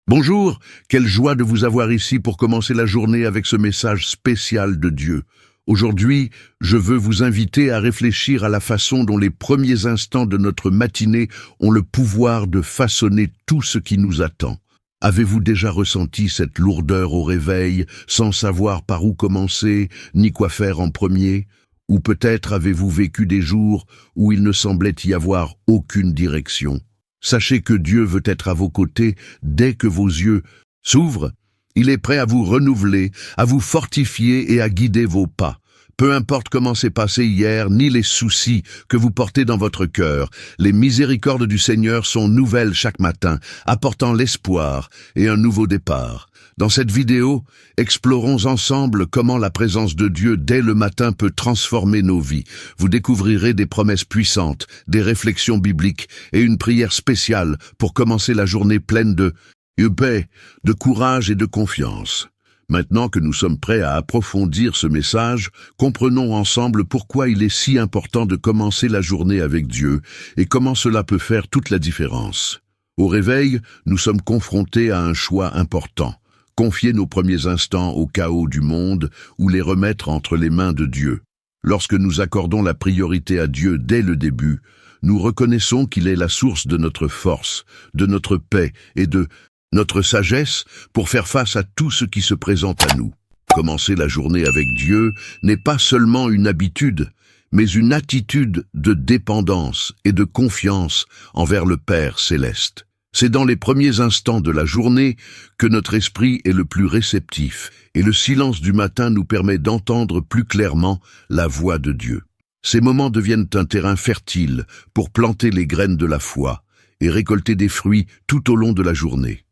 Bonjour, quelle joie de vous avoir ici pour commencer la journée avec ce message spécial de Dieu. Aujourd'hui, je veux vous inviter à réfléchir à la façon dont les premiers instants de notre matinée ont le pouvoir de façonner tout ce qui nous attend. Avez-vous déjà ressenti cette lourdeur au réveil, sans savoir par où commencer, ni quoi faire en premier? Ou peut-être avez-vous vécu des jours où il ne semblait y avoir aucune direction? Sachez que Dieu veut être à vos côtés dès que vos yeux s'ouvrent. Il est prêt à vous renouveler, à vous fortifier et à guider vos pas. Peu importe comment s'est passé hier, ni les soucis que vous portez dans votre cœur, les miséricordes du Seigneur sont nouvelles chaque matin, apportant l'espoir et un nouveau départ. Dans cette vidéo, explorons ensemble comment la présence de Dieu dès le matin peut transformer nos vies. Vous découvrirez des promesses puissantes, des réflexions bibliques et une prière spéciale pour commencer la journée pleine de paix, de courage et de confiance. Maintenant que nous sommes prêts à approfondir ce message, comprenons ensemble pourquoi il est si important de commencer la journée avec Dieu et comment cela peut faire toute la différence. Au réveil, nous sommes confrontés à un choix important. Confier nos premiers instants au chaos du monde ou les remettre entre les mains de Dieu. Lorsque nous accordons la priorité à Dieu dès le début, nous reconnaissons qu'il est la source de notre force, de notre paix et de notre sagesse pour faire face à tout ce qui se présente à nous. Commencer la journée avec Dieu n'est pas seulement une habitude, mais une attitude de dépendance et de confiance envers le Père céleste. C'est dans les premiers instants de la journée que notre esprit est le plus réceptif, et le silence du matin nous permet d'entendre plus clairement la voix de Dieu. Ces moments deviennent un terrain fertile pour planter les graines de la foi et récolter des fruits tout au long de la journée.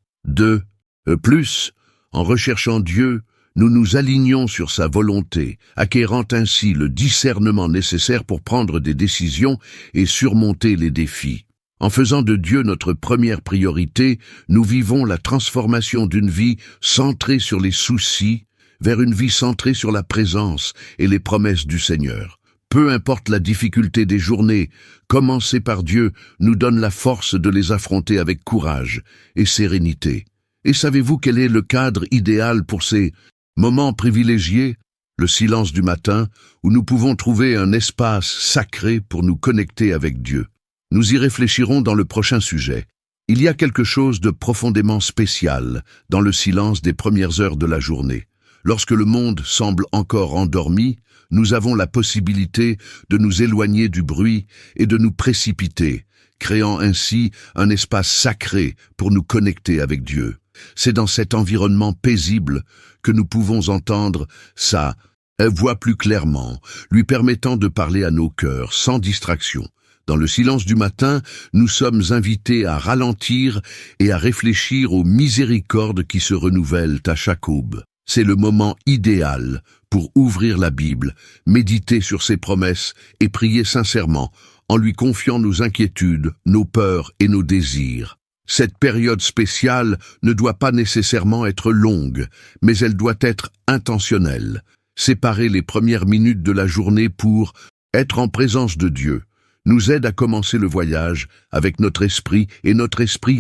En recherchant Dieu, nous nous alignons sur sa volonté, acquérant ainsi le discernement nécessaire pour prendre des décisions et surmonter les défis. En faisant de Dieu notre première priorité, nous vivons la transformation d'une vie centrée sur les soucis vers une vie centrée sur la présence et les promesses du Seigneur. Peu importe la difficulté des journées, commencer par Dieu nous donne la force de les affronter avec courage et sérénité. Et savez-vous quel est le cadre idéal pour ces moments privilégiés? Le silence du matin, où nous pouvons trouver un espace sacré pour nous connecter avec Dieu. Nous y réfléchirons dans le prochain sujet. Il y a quelque chose de profondément spécial dans le silence des premières heures de la journée. Lorsque le monde semble encore endormi, nous avons la possibilité de nous éloigner du bruit et de nous précipiter, créant ainsi un espace sacré pour nous connecter avec Dieu. C'est dans cet environnement paisible que nous pouvons entendre sa voix plus clairement, lui permettant de parler à nos cœurs sans distraction. Dans le silence du matin, nous sommes invités à ralentir et à réfléchir aux miséricordes qui se renouvellent à chaque aube. C'est le moment idéal pour ouvrir la Bible, méditer sur ses promesses et prier sincèrement, en lui confiant nos inquiétudes, nos peurs et nos désirs. Cette période spéciale ne doit pas nécessairement être longue, mais elle doit être intentionnelle. Séparer les premières minutes de la journée pour être en présence de Dieu nous aide à commencer le voyage avec notre esprit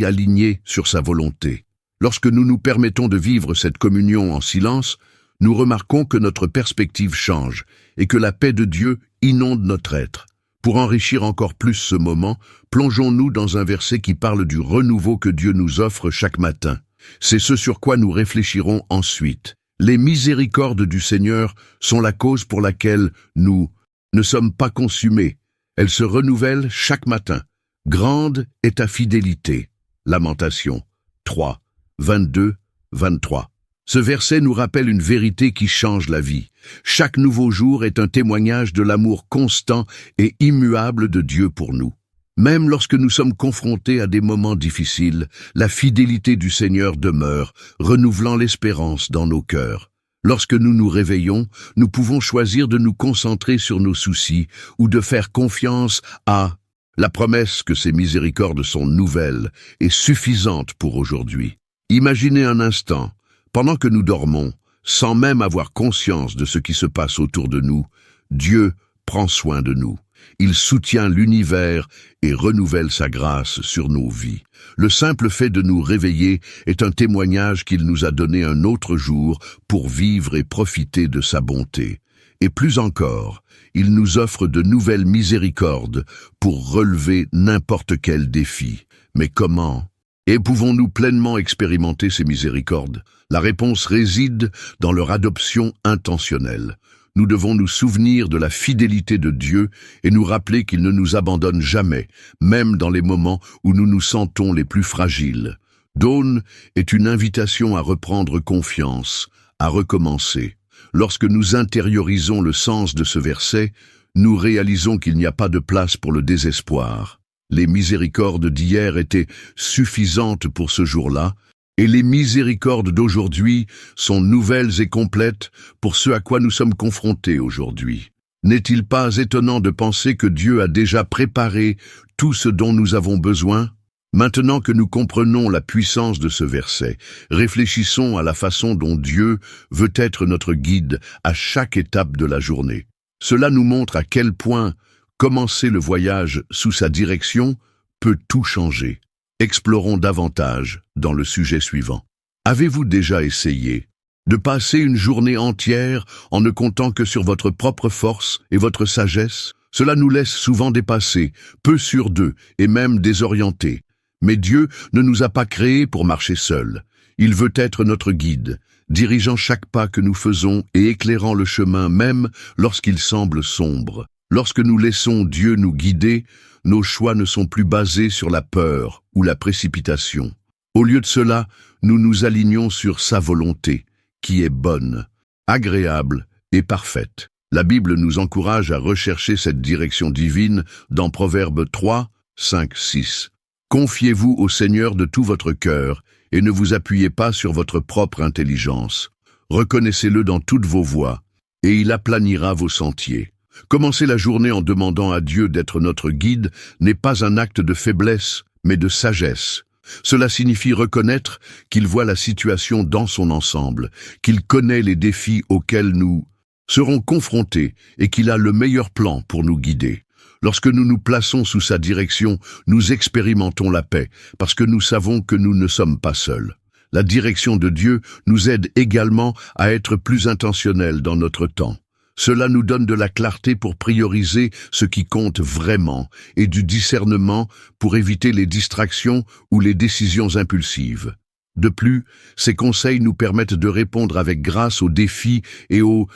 aligné sur sa volonté. Lorsque nous nous permettons de vivre cette communion en silence, nous remarquons que notre perspective change et que la paix de Dieu inonde notre être. Pour enrichir encore plus ce moment, plongeons-nous dans un verset qui parle du renouveau que Dieu nous offre chaque matin. C'est ce sur quoi nous réfléchirons ensuite. Les miséricordes du Seigneur sont la cause pour laquelle nous ne sommes pas consumés. Elles se renouvellent chaque matin. Grande est ta fidélité. Lamentation 3, 22-23. Ce verset nous rappelle une vérité qui change la vie. Chaque nouveau jour est un témoignage de l'amour constant et immuable de Dieu pour nous. Même lorsque nous sommes confrontés à des moments difficiles, la fidélité du Seigneur demeure, renouvelant l'espérance dans nos cœurs. Lorsque nous nous réveillons, nous pouvons choisir de nous concentrer sur nos soucis ou de faire confiance à la promesse que ces miséricordes sont nouvelles et suffisantes pour aujourd'hui. Imaginez un instant, pendant que nous dormons, sans même avoir conscience de ce qui se passe autour de nous, Dieu prend soin de nous. Il soutient l'univers et renouvelle sa grâce sur nos vies. Le simple fait de nous réveiller est un témoignage qu'il nous a donné un autre jour pour vivre et profiter de sa bonté. Et plus encore, il nous offre de nouvelles miséricordes pour relever n'importe quel défi. Mais comment ? Et pouvons-nous pleinement expérimenter ces miséricordes? La réponse réside dans leur adoption intentionnelle. Nous devons nous souvenir de la fidélité de Dieu et nous rappeler qu'il ne nous abandonne jamais, même dans les moments où nous nous sentons les plus fragiles. Dawn est une invitation à reprendre confiance, à recommencer. Lorsque nous intériorisons le sens de ce verset, nous réalisons qu'il n'y a pas de place pour le désespoir. Les miséricordes d'hier étaient suffisantes pour ce jour-là, et les miséricordes d'aujourd'hui sont nouvelles et complètes pour ce à quoi nous sommes confrontés aujourd'hui. N'est-il pas étonnant de penser que Dieu a déjà préparé tout ce dont nous avons besoin? Maintenant que nous comprenons la puissance de ce verset, réfléchissons à la façon dont Dieu veut être notre guide à chaque étape de la journée. Cela nous montre à quel point commencer le voyage sous sa direction peut tout changer. Explorons davantage dans le sujet suivant. Avez-vous déjà essayé de passer une journée entière en ne comptant que sur votre propre force et votre sagesse? Cela nous laisse souvent dépassés, peu sûrs d'eux et même désorientés. Mais Dieu ne nous a pas créés pour marcher seuls. Il veut être notre guide, dirigeant chaque pas que nous faisons et éclairant le chemin même lorsqu'il semble sombre. Lorsque nous laissons Dieu nous guider, nos choix ne sont plus basés sur la peur ou la précipitation. Au lieu de cela, nous nous alignons sur sa volonté, qui est bonne, agréable et parfaite. La Bible nous encourage à rechercher cette direction divine dans Proverbes 3, 5, 6. Confiez-vous au Seigneur de tout votre cœur et ne vous appuyez pas sur votre propre intelligence. Reconnaissez-le dans toutes vos voies et il aplanira vos sentiers. Commencer la journée en demandant à Dieu d'être notre guide n'est pas un acte de faiblesse, mais de sagesse. Cela signifie reconnaître qu'il voit la situation dans son ensemble, qu'il connaît les défis auxquels nous serons confrontés et qu'il a le meilleur plan pour nous guider. Lorsque nous nous plaçons sous sa direction, nous expérimentons la paix, parce que nous savons que nous ne sommes pas seuls. La direction de Dieu nous aide également à être plus intentionnels dans notre temps. Cela nous donne de la clarté pour prioriser ce qui compte vraiment et du discernement pour éviter les distractions ou les décisions impulsives. De plus, ces conseils nous permettent de répondre avec grâce aux défis et aux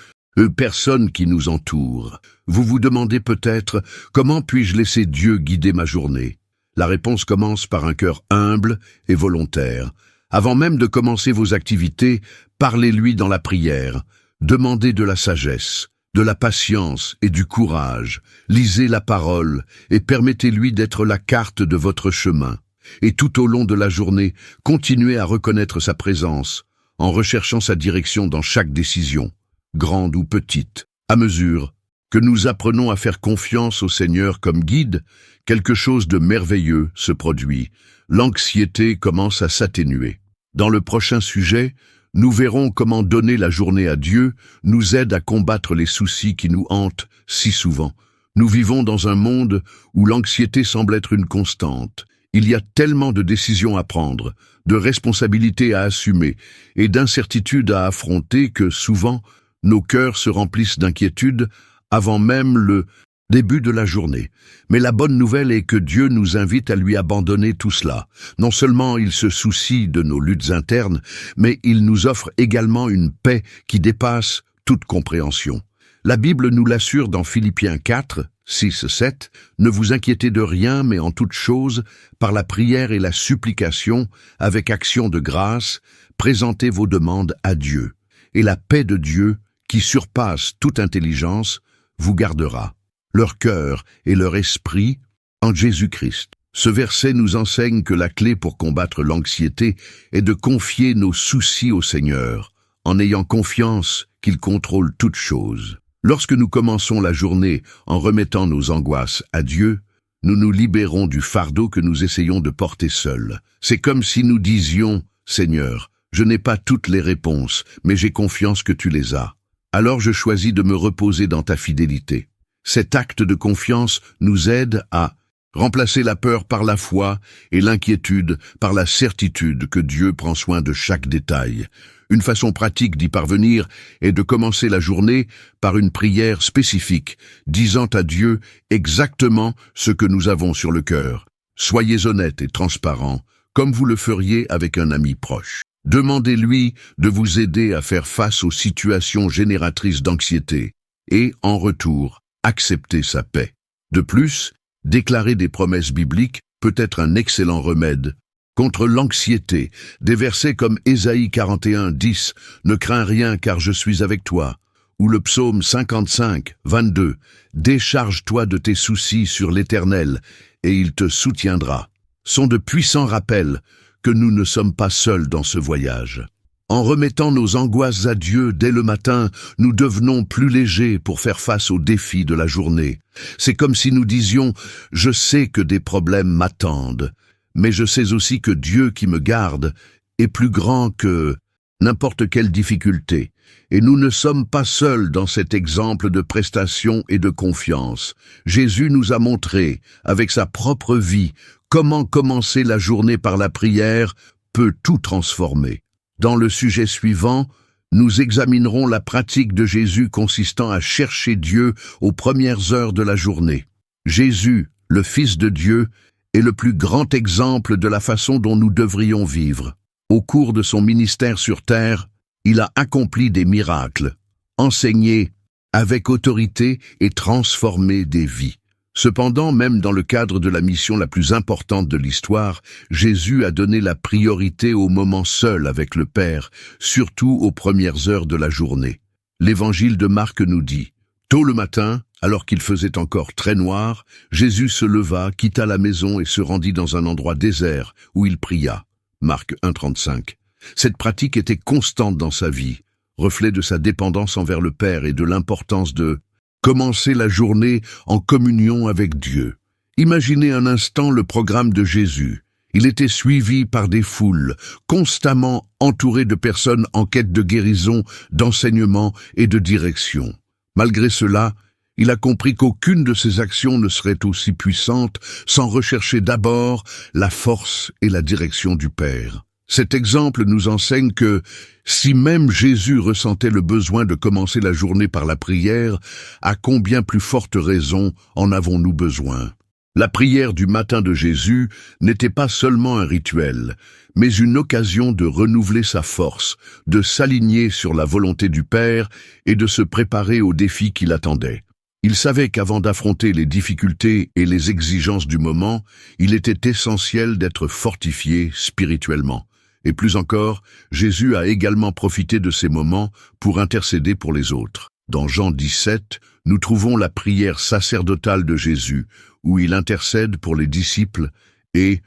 personnes qui nous entourent. Vous vous demandez peut-être « Comment puis-je laisser Dieu guider ma journée ?» La réponse commence par un cœur humble et volontaire. Avant même de commencer vos activités, parlez-lui dans la prière. Demandez de la sagesse, de la patience et du courage. Lisez la parole et permettez-lui d'être la carte de votre chemin. Et tout au long de la journée, continuez à reconnaître sa présence, en recherchant sa direction dans chaque décision, grande ou petite. À mesure que nous apprenons à faire confiance au Seigneur comme guide, quelque chose de merveilleux se produit. L'anxiété commence à s'atténuer. Dans le prochain sujet, nous verrons comment donner la journée à Dieu nous aide à combattre les soucis qui nous hantent si souvent. Nous vivons dans un monde où l'anxiété semble être une constante. Il y a tellement de décisions à prendre, de responsabilités à assumer et d'incertitudes à affronter que souvent, nos cœurs se remplissent d'inquiétude avant même le début de la journée. Mais la bonne nouvelle est que Dieu nous invite à lui abandonner tout cela. Non seulement il se soucie de nos luttes internes, mais il nous offre également une paix qui dépasse toute compréhension. La Bible nous l'assure dans Philippiens 4, 6, 7, « Ne vous inquiétez de rien, mais en toute chose, par la prière et la supplication, avec action de grâce, présentez vos demandes à Dieu. Et la paix de Dieu, qui surpasse toute intelligence, vous gardera leur cœur et leur esprit en Jésus-Christ. » Ce verset nous enseigne que la clé pour combattre l'anxiété est de confier nos soucis au Seigneur, en ayant confiance qu'il contrôle toutes choses. Lorsque nous commençons la journée en remettant nos angoisses à Dieu, nous nous libérons du fardeau que nous essayons de porter seuls. C'est comme si nous disions « Seigneur, je n'ai pas toutes les réponses, mais j'ai confiance que tu les as. Alors je choisis de me reposer dans ta fidélité. » Cet acte de confiance nous aide à remplacer la peur par la foi et l'inquiétude par la certitude que Dieu prend soin de chaque détail. Une façon pratique d'y parvenir est de commencer la journée par une prière spécifique, disant à Dieu exactement ce que nous avons sur le cœur. Soyez honnête et transparent, comme vous le feriez avec un ami proche. Demandez-lui de vous aider à faire face aux situations génératrices d'anxiété et, en retour, acceptez sa paix. De plus, déclarer des promesses bibliques peut être un excellent remède contre l'anxiété. Des versets comme Ésaïe 41, 10, « Ne crains rien car je suis avec toi » ou le psaume 55, 22, « Décharge-toi de tes soucis sur l'Éternel et il te soutiendra » sont de puissants rappels que nous ne sommes pas seuls dans ce voyage. En remettant nos angoisses à Dieu dès le matin, nous devenons plus légers pour faire face aux défis de la journée. C'est comme si nous disions « Je sais que des problèmes m'attendent, mais je sais aussi que Dieu qui me garde est plus grand que n'importe quelle difficulté. » Et nous ne sommes pas seuls dans cet exemple de prestation et de confiance. Jésus nous a montré, avec sa propre vie, comment commencer la journée par la prière peut tout transformer. Dans le sujet suivant, nous examinerons la pratique de Jésus consistant à chercher Dieu aux premières heures de la journée. Jésus, le Fils de Dieu, est le plus grand exemple de la façon dont nous devrions vivre. Au cours de son ministère sur terre, il a accompli des miracles, enseigné avec autorité et transformé des vies. Cependant, même dans le cadre de la mission la plus importante de l'histoire, Jésus a donné la priorité au moment seul avec le Père, surtout aux premières heures de la journée. L'évangile de Marc nous dit « Tôt le matin, alors qu'il faisait encore très noir, Jésus se leva, quitta la maison et se rendit dans un endroit désert où il pria. » Marc 1,35. Cette pratique était constante dans sa vie, reflet de sa dépendance envers le Père et de l'importance de commencer la journée en communion avec Dieu. Imaginez un instant le programme de Jésus. Il était suivi par des foules, constamment entouré de personnes en quête de guérison, d'enseignement et de direction. Malgré cela, il a compris qu'aucune de ses actions ne serait aussi puissante sans rechercher d'abord la force et la direction du Père. Cet exemple nous enseigne que, si même Jésus ressentait le besoin de commencer la journée par la prière, à combien plus forte raison en avons-nous besoin? La prière du matin de Jésus n'était pas seulement un rituel, mais une occasion de renouveler sa force, de s'aligner sur la volonté du Père et de se préparer aux défis qui l'attendaient. Il savait qu'avant d'affronter les difficultés et les exigences du moment, il était essentiel d'être fortifié spirituellement. Et plus encore, Jésus a également profité de ces moments pour intercéder pour les autres. Dans Jean 17, nous trouvons la prière sacerdotale de Jésus, où il intercède pour les disciples et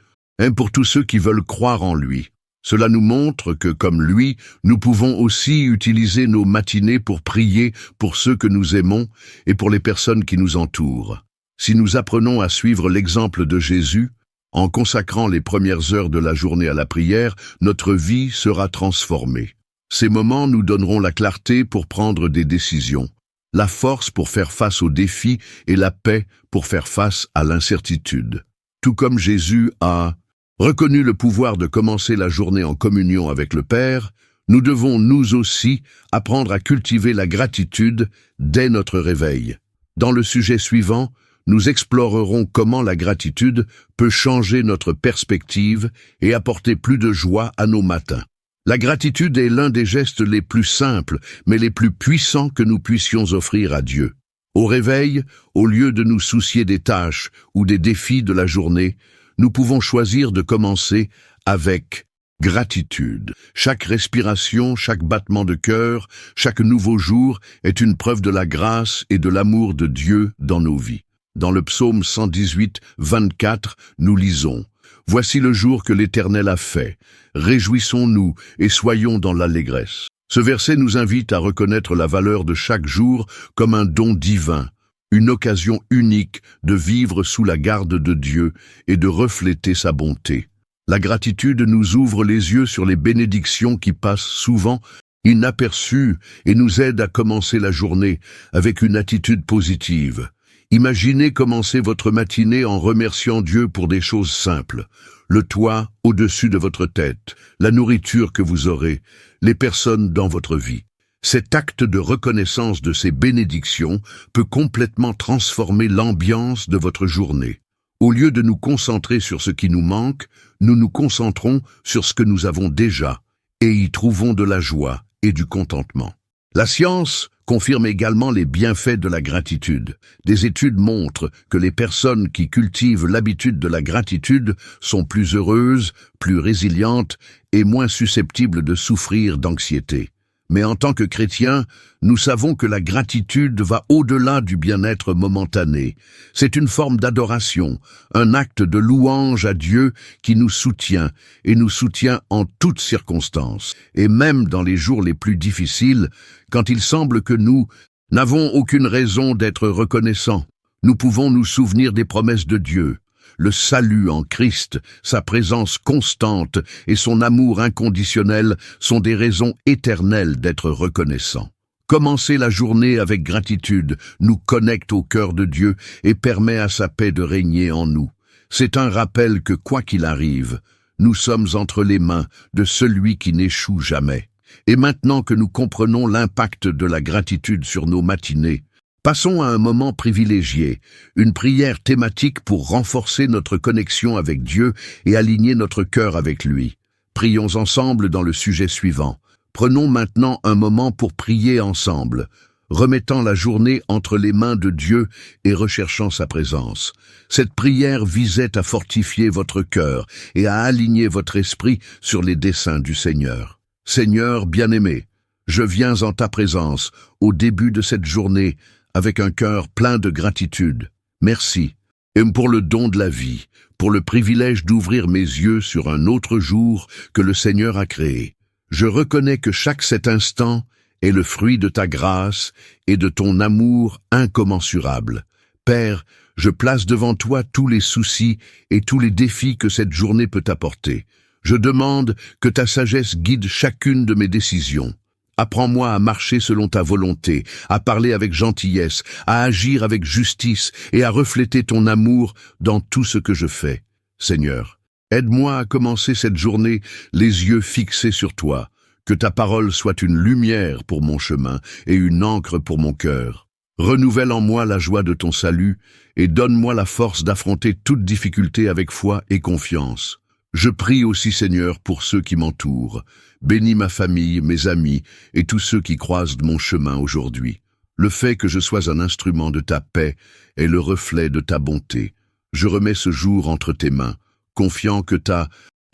pour tous ceux qui veulent croire en lui. Cela nous montre que, comme lui, nous pouvons aussi utiliser nos matinées pour prier pour ceux que nous aimons et pour les personnes qui nous entourent. Si nous apprenons à suivre l'exemple de Jésus, en consacrant les premières heures de la journée à la prière, notre vie sera transformée. Ces moments nous donneront la clarté pour prendre des décisions, la force pour faire face aux défis et la paix pour faire face à l'incertitude. Tout comme Jésus a reconnu le pouvoir de commencer la journée en communion avec le Père, nous devons nous aussi apprendre à cultiver la gratitude dès notre réveil. Dans le sujet suivant, nous explorerons comment la gratitude peut changer notre perspective et apporter plus de joie à nos matins. La gratitude est l'un des gestes les plus simples, mais les plus puissants que nous puissions offrir à Dieu. Au réveil, au lieu de nous soucier des tâches ou des défis de la journée, nous pouvons choisir de commencer avec gratitude. Chaque respiration, chaque battement de cœur, chaque nouveau jour est une preuve de la grâce et de l'amour de Dieu dans nos vies. Dans le psaume 118, 24, nous lisons « Voici le jour que l'Éternel a fait. Réjouissons-nous et soyons dans l'allégresse. » Ce verset nous invite à reconnaître la valeur de chaque jour comme un don divin, une occasion unique de vivre sous la garde de Dieu et de refléter sa bonté. La gratitude nous ouvre les yeux sur les bénédictions qui passent souvent inaperçues et nous aide à commencer la journée avec une attitude positive. Imaginez commencer votre matinée en remerciant Dieu pour des choses simples. Le toit au-dessus de votre tête, la nourriture que vous aurez, les personnes dans votre vie. Cet acte de reconnaissance de ces bénédictions peut complètement transformer l'ambiance de votre journée. Au lieu de nous concentrer sur ce qui nous manque, nous nous concentrons sur ce que nous avons déjà et y trouvons de la joie et du contentement. La science confirme également les bienfaits de la gratitude. Des études montrent que les personnes qui cultivent l'habitude de la gratitude sont plus heureuses, plus résilientes et moins susceptibles de souffrir d'anxiété. Mais en tant que chrétiens, nous savons que la gratitude va au-delà du bien-être momentané. C'est une forme d'adoration, un acte de louange à Dieu qui nous soutient et nous soutient en toutes circonstances. Et même dans les jours les plus difficiles, quand il semble que nous n'avons aucune raison d'être reconnaissants, nous pouvons nous souvenir des promesses de Dieu. Le salut en Christ, sa présence constante et son amour inconditionnel sont des raisons éternelles d'être reconnaissants. Commencer la journée avec gratitude nous connecte au cœur de Dieu et permet à sa paix de régner en nous. C'est un rappel que quoi qu'il arrive, nous sommes entre les mains de celui qui n'échoue jamais. Et maintenant que nous comprenons l'impact de la gratitude sur nos matinées, passons à un moment privilégié, une prière thématique pour renforcer notre connexion avec Dieu et aligner notre cœur avec lui. Prions ensemble dans le sujet suivant. Prenons maintenant un moment pour prier ensemble, remettant la journée entre les mains de Dieu et recherchant sa présence. Cette prière visait à fortifier votre cœur et à aligner votre esprit sur les desseins du Seigneur. Seigneur bien-aimé, je viens en ta présence au début de cette journée avec un cœur plein de gratitude. Merci, et pour le don de la vie, pour le privilège d'ouvrir mes yeux sur un autre jour que le Seigneur a créé. Je reconnais que cet instant est le fruit de ta grâce et de ton amour incommensurable. Père, je place devant toi tous les soucis et tous les défis que cette journée peut apporter. Je demande que ta sagesse guide chacune de mes décisions. Apprends-moi à marcher selon ta volonté, à parler avec gentillesse, à agir avec justice et à refléter ton amour dans tout ce que je fais. Seigneur, aide-moi à commencer cette journée les yeux fixés sur toi, que ta parole soit une lumière pour mon chemin et une encre pour mon cœur. Renouvelle en moi la joie de ton salut et donne-moi la force d'affronter toute difficulté avec foi et confiance. Je prie aussi, Seigneur, pour ceux qui m'entourent. Bénis ma famille, mes amis et tous ceux qui croisent mon chemin aujourd'hui. Le fait que je sois un instrument de ta paix est le reflet de ta bonté. Je remets ce jour entre tes mains, confiant que ta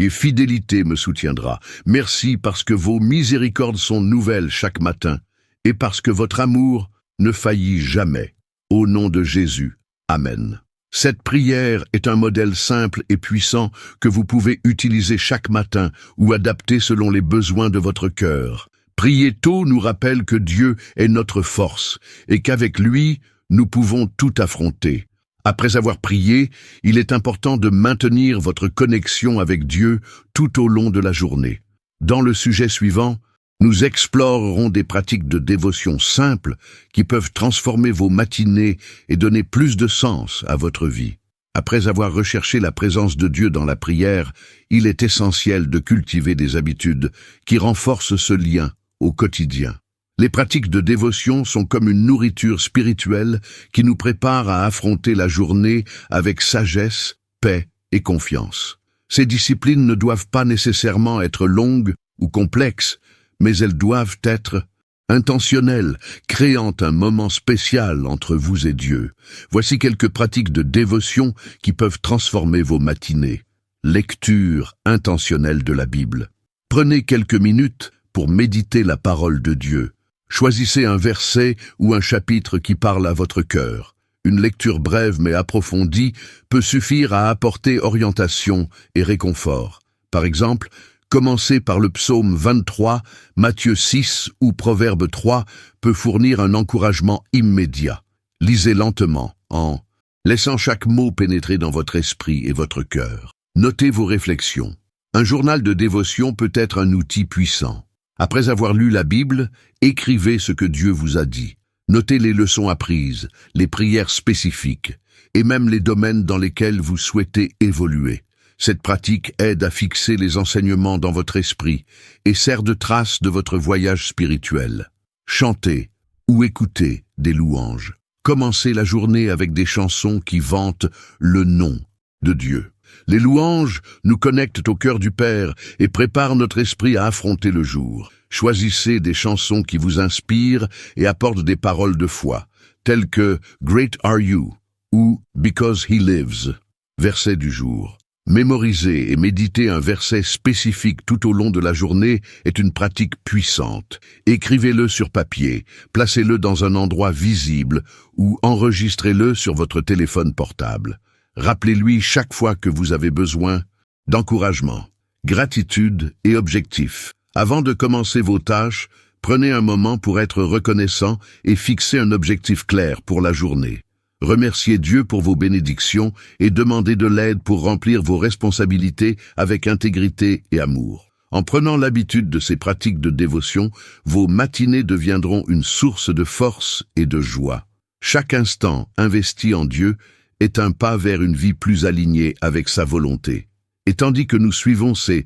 fidélité me soutiendra. Merci parce que vos miséricordes sont nouvelles chaque matin et parce que votre amour ne faillit jamais. Au nom de Jésus. Amen. Cette prière est un modèle simple et puissant que vous pouvez utiliser chaque matin ou adapter selon les besoins de votre cœur. Prier tôt nous rappelle que Dieu est notre force et qu'avec lui, nous pouvons tout affronter. Après avoir prié, il est important de maintenir votre connexion avec Dieu tout au long de la journée. Dans le sujet suivant, nous explorerons des pratiques de dévotion simples qui peuvent transformer vos matinées et donner plus de sens à votre vie. Après avoir recherché la présence de Dieu dans la prière, il est essentiel de cultiver des habitudes qui renforcent ce lien au quotidien. Les pratiques de dévotion sont comme une nourriture spirituelle qui nous prépare à affronter la journée avec sagesse, paix et confiance. Ces disciplines ne doivent pas nécessairement être longues ou complexes, mais elles doivent être intentionnelles, créant un moment spécial entre vous et Dieu. Voici quelques pratiques de dévotion qui peuvent transformer vos matinées. Lecture intentionnelle de la Bible. Prenez quelques minutes pour méditer la parole de Dieu. Choisissez un verset ou un chapitre qui parle à votre cœur. Une lecture brève mais approfondie peut suffire à apporter orientation et réconfort. Par exemple, commencer par le psaume 23, Matthieu 6 ou Proverbe 3 peut fournir un encouragement immédiat. Lisez lentement, en laissant chaque mot pénétrer dans votre esprit et votre cœur. Notez vos réflexions. Un journal de dévotion peut être un outil puissant. Après avoir lu la Bible, écrivez ce que Dieu vous a dit. Notez les leçons apprises, les prières spécifiques, et même les domaines dans lesquels vous souhaitez évoluer. Cette pratique aide à fixer les enseignements dans votre esprit et sert de trace de votre voyage spirituel. Chantez ou écoutez des louanges. Commencez la journée avec des chansons qui vantent le nom de Dieu. Les louanges nous connectent au cœur du Père et préparent notre esprit à affronter le jour. Choisissez des chansons qui vous inspirent et apportent des paroles de foi, telles que « Great are you » ou « Because he lives », verset du jour. Mémoriser et méditer un verset spécifique tout au long de la journée est une pratique puissante. Écrivez-le sur papier, placez-le dans un endroit visible ou enregistrez-le sur votre téléphone portable. Rappelez-lui chaque fois que vous avez besoin d'encouragement, gratitude et objectif. Avant de commencer vos tâches, prenez un moment pour être reconnaissant et fixez un objectif clair pour la journée. Remerciez Dieu pour vos bénédictions et demandez de l'aide pour remplir vos responsabilités avec intégrité et amour. En prenant l'habitude de ces pratiques de dévotion, vos matinées deviendront une source de force et de joie. Chaque instant investi en Dieu est un pas vers une vie plus alignée avec sa volonté. Et tandis que nous suivons ces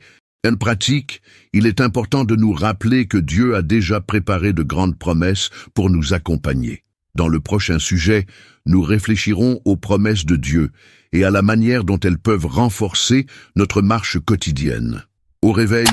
pratiques, il est important de nous rappeler que Dieu a déjà préparé de grandes promesses pour nous accompagner. Dans le prochain sujet, nous réfléchirons aux promesses de Dieu et à la manière dont elles peuvent renforcer notre marche quotidienne. Au réveil,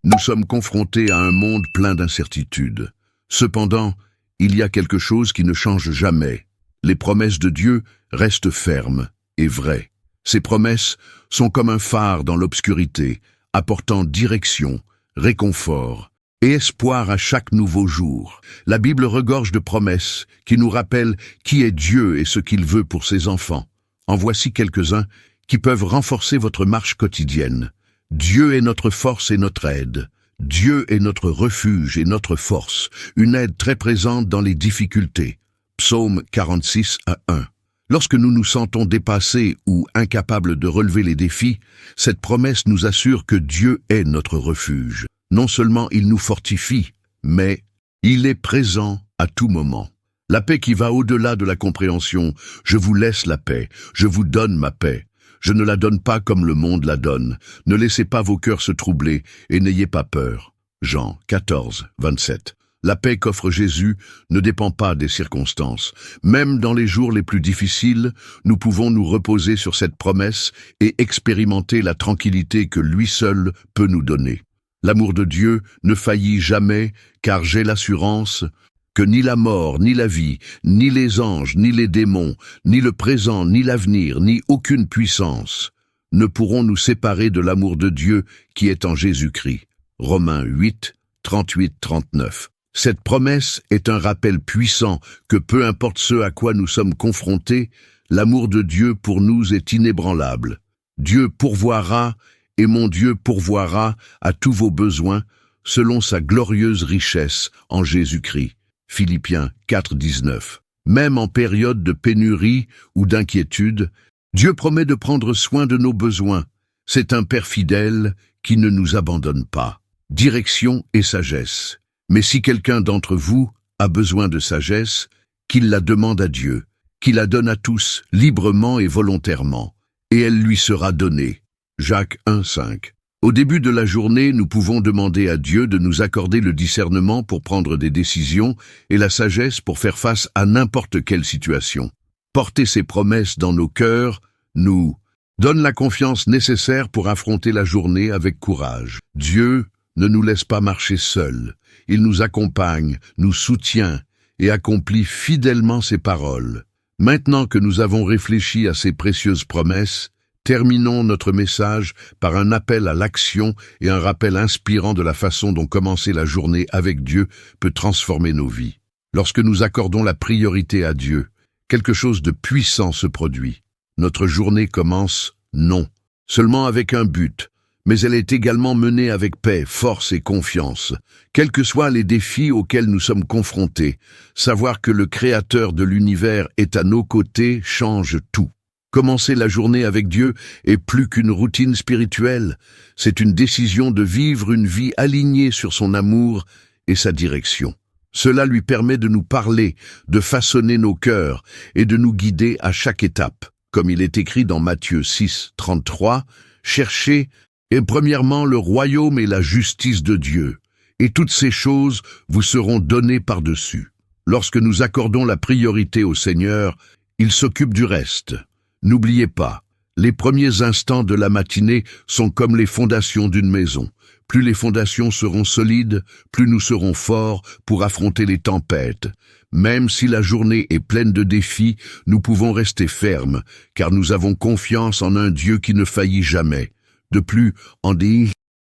nous sommes confrontés à un monde plein d'incertitudes. Cependant, il y a quelque chose qui ne change jamais. Les promesses de Dieu restent fermes et vraies. Ces promesses sont comme un phare dans l'obscurité, apportant direction, réconfort et espoir à chaque nouveau jour. La Bible regorge de promesses qui nous rappellent qui est Dieu et ce qu'il veut pour ses enfants. En voici quelques-uns qui peuvent renforcer votre marche quotidienne. Dieu est notre force et notre aide. Dieu est notre refuge et notre force, une aide très présente dans les difficultés. Psaume 46:1. Lorsque nous nous sentons dépassés ou incapables de relever les défis, cette promesse nous assure que Dieu est notre refuge. Non seulement il nous fortifie, mais il est présent à tout moment. La paix qui va au-delà de la compréhension. Je vous laisse la paix, je vous donne ma paix. Je ne la donne pas comme le monde la donne. Ne laissez pas vos cœurs se troubler et n'ayez pas peur. Jean 14:27. La paix qu'offre Jésus ne dépend pas des circonstances. Même dans les jours les plus difficiles, nous pouvons nous reposer sur cette promesse et expérimenter la tranquillité que lui seul peut nous donner. L'amour de Dieu ne faillit jamais, car j'ai l'assurance que ni la mort, ni la vie, ni les anges, ni les démons, ni le présent, ni l'avenir, ni aucune puissance ne pourront nous séparer de l'amour de Dieu qui est en Jésus-Christ. Romains 8, 38-39. Cette promesse est un rappel puissant que peu importe ce à quoi nous sommes confrontés, l'amour de Dieu pour nous est inébranlable. Dieu pourvoira et mon Dieu pourvoira à tous vos besoins selon sa glorieuse richesse en Jésus-Christ. Philippiens 4:19. Même en période de pénurie ou d'inquiétude, Dieu promet de prendre soin de nos besoins. C'est un Père fidèle qui ne nous abandonne pas. Direction et sagesse. Mais si quelqu'un d'entre vous a besoin de sagesse, qu'il la demande à Dieu, qu'il la donne à tous, librement et volontairement, et elle lui sera donnée. Jacques 1:5. Au début de la journée, nous pouvons demander à Dieu de nous accorder le discernement pour prendre des décisions et la sagesse pour faire face à n'importe quelle situation. Porter ses promesses dans nos cœurs nous donne la confiance nécessaire pour affronter la journée avec courage. Dieu ne nous laisse pas marcher seuls. Il nous accompagne, nous soutient et accomplit fidèlement ses paroles. Maintenant que nous avons réfléchi à ces précieuses promesses, terminons notre message par un appel à l'action et un rappel inspirant de la façon dont commencer la journée avec Dieu peut transformer nos vies. Lorsque nous accordons la priorité à Dieu, quelque chose de puissant se produit. Notre journée commence, non, seulement avec un but, mais elle est également menée avec paix, force et confiance. Quels que soient les défis auxquels nous sommes confrontés, savoir que le Créateur de l'univers est à nos côtés change tout. Commencer la journée avec Dieu est plus qu'une routine spirituelle, c'est une décision de vivre une vie alignée sur son amour et sa direction. Cela lui permet de nous parler, de façonner nos cœurs et de nous guider à chaque étape. Comme il est écrit dans Matthieu 6, 33, « Cherchez, et premièrement, le royaume et la justice de Dieu, et toutes ces choses vous seront données par-dessus. » Lorsque nous accordons la priorité au Seigneur, il s'occupe du reste. N'oubliez pas, les premiers instants de la matinée sont comme les fondations d'une maison. Plus les fondations seront solides, plus nous serons forts pour affronter les tempêtes. Même si la journée est pleine de défis, nous pouvons rester fermes, car nous avons confiance en un Dieu qui ne faillit jamais. De plus, en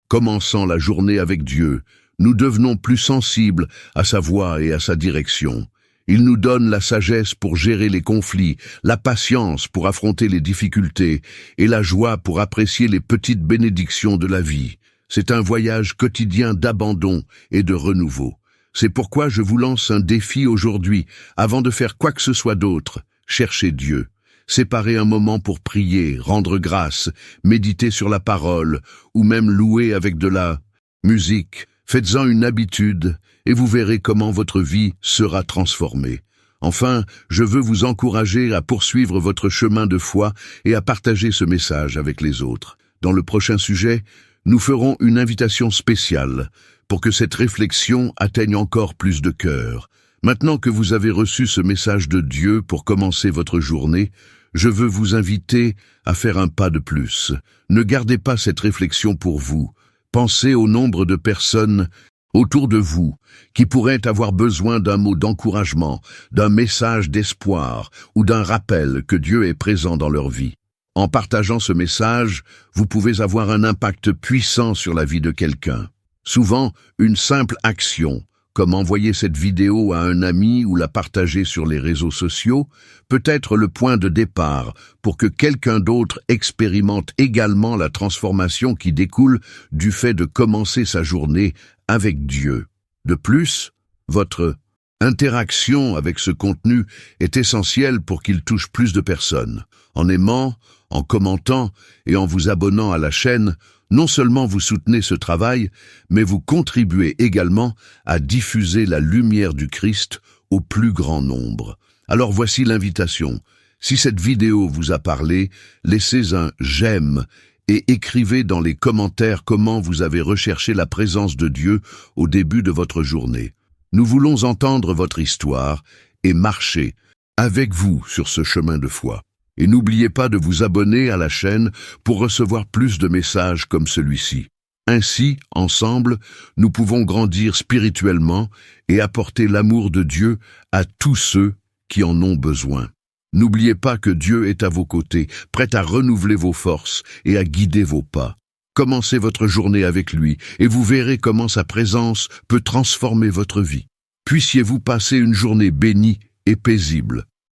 commençant la journée avec Dieu, nous devenons plus sensibles à sa voix et à sa direction. Il nous donne la sagesse pour gérer les conflits, la patience pour affronter les difficultés et la joie pour apprécier les petites bénédictions de la vie. C'est un voyage quotidien d'abandon et de renouveau. C'est pourquoi je vous lance un défi aujourd'hui, avant de faire quoi que ce soit d'autre. Cherchez Dieu. Séparez un moment pour prier, rendre grâce, méditer sur la parole, ou même louer avec de la musique. Faites-en une habitude, et vous verrez comment votre vie sera transformée. Enfin, je veux vous encourager à poursuivre votre chemin de foi et à partager ce message avec les autres. Dans le prochain sujet, nous ferons une invitation spéciale pour que cette réflexion atteigne encore plus de cœurs. Maintenant que vous avez reçu ce message de Dieu pour commencer votre journée, je veux vous inviter à faire un pas de plus. Ne gardez pas cette réflexion pour vous. Pensez au nombre de personnes autour de vous qui pourraient avoir besoin d'un mot d'encouragement, d'un message d'espoir ou d'un rappel que Dieu est présent dans leur vie. En partageant ce message, vous pouvez avoir un impact puissant sur la vie de quelqu'un. Souvent, une simple action, comme envoyer cette vidéo à un ami ou la partager sur les réseaux sociaux, peut être le point de départ pour que quelqu'un d'autre expérimente également la transformation qui découle du fait de commencer sa journée avec Dieu. De plus, votre interaction avec ce contenu est essentielle pour qu'il touche plus de personnes. En aimant, en commentant et en vous abonnant à la chaîne, non seulement vous soutenez ce travail, mais vous contribuez également à diffuser la lumière du Christ au plus grand nombre. Alors voici l'invitation. Si cette vidéo vous a parlé, laissez un j'aime et écrivez dans les commentaires comment vous avez recherché la présence de Dieu au début de votre journée. Nous voulons entendre votre histoire et marcher avec vous sur ce chemin de foi. Et n'oubliez pas de vous abonner à la chaîne pour recevoir plus de messages comme celui-ci. Ainsi, ensemble, nous pouvons grandir spirituellement et apporter l'amour de Dieu à tous ceux qui en ont besoin. N'oubliez pas que Dieu est à vos côtés, prêt à renouveler vos forces et à guider vos pas. Commencez votre journée avec lui et vous verrez comment sa présence peut transformer votre vie. Puissiez-vous passer une journée bénie et paisible.